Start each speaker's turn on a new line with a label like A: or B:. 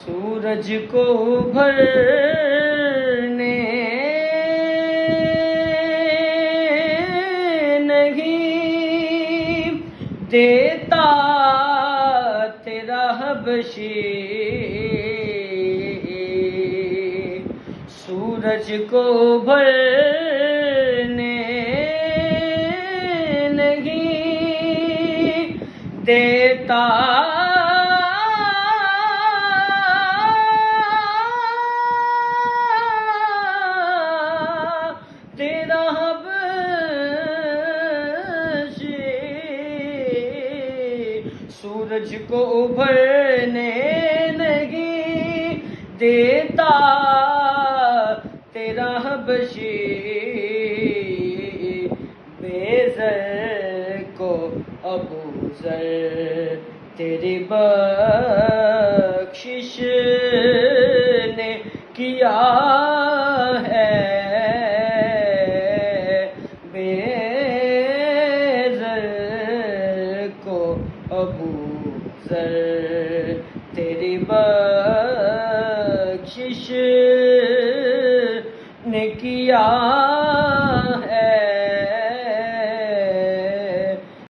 A: سورج کو ابھرنے نہیں دیتا تیرا حبشی، سورج کو ابھرنے نہیں دیتا تیرا حبشی، سورج کو ابھرنے نہیں دیتا تیرا حبشی، بے زر کو ابو ذر تیری بخشش نے کیا ہے، بے زر کو ابو ذر تیری بخشش نے کیا